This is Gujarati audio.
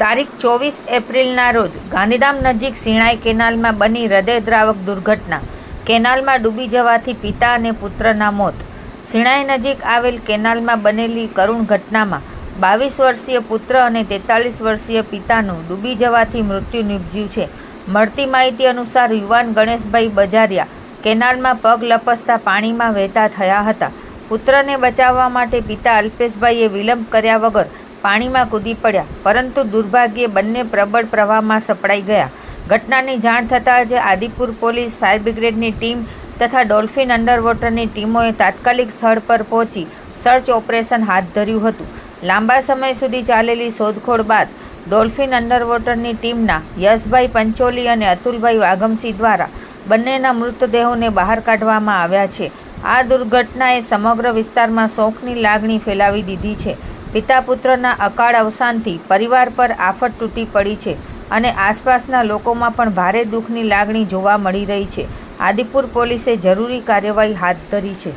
તારીખ 24 એપ્રિલના રોજ ગાંધીધામ નજીક સિણાઈ કેનાલમાં બની હૃદયદ્રાવક દુર્ઘટના. કેનાલમાં ડૂબી જવાથી પિતા અને પુત્રના મોત. સિણાઈ નજીક આવેલ કેનાલમાં બનેલી કરુણ ઘટનામાં 22 વર્ષીય પુત્ર અને 43 વર્ષીય પિતાનું ડૂબી જવાથી મૃત્યુ નિપજ્યું છે. મળતી માહિતી અનુસાર યુવાન ગણેશભાઈ બજારિયા કેનાલમાં પગ લપસતા પાણીમાં વહેતા થયા હતા. પુત્રને બચાવવા માટે પિતા અલ્પેશભાઈએ વિલંબ કર્યા વગર પાણીમાં કૂદી પડ્યા, પરંતુ દુર્ભાગ્યે બંને પ્રબળ પ્રવાહમાં સપડાઈ ગયા. ઘટનાની જાણ થતાં જ આદિપુર પોલીસ, ફાયર બ્રિગેડની ટીમ તથા ડોલ્ફિન અંડરવોટરની ટીમોએ તાત્કાલિક સ્થળ પર પહોંચી સર્ચ ઓપરેશન હાથ ધર્યું હતું. લાંબા સમય સુધી ચાલેલી શોધખોળ બાદ ડોલ્ફિન અંડરવોટરની ટીમના યશભાઈ પંચોલી અને અતુલભાઈ વાઘમસિંહ દ્વારા બંનેના મૃતદેહોને બહાર કાઢવામાં આવ્યા છે. આ દુર્ઘટનાએ સમગ્ર વિસ્તારમાં શોકની લાગણી ફેલાવી દીધી છે. પિતા પુત્રના અકાળ અવસાનથી પરિવાર પર આફત તૂટી પડી છે અને આસપાસના લોકોમાં પણ ભારે દુઃખની લાગણી જોવા મળી રહી છે. આદિપુર પોલીસે જરૂરી કાર્યવાહી હાથ ધરી છે.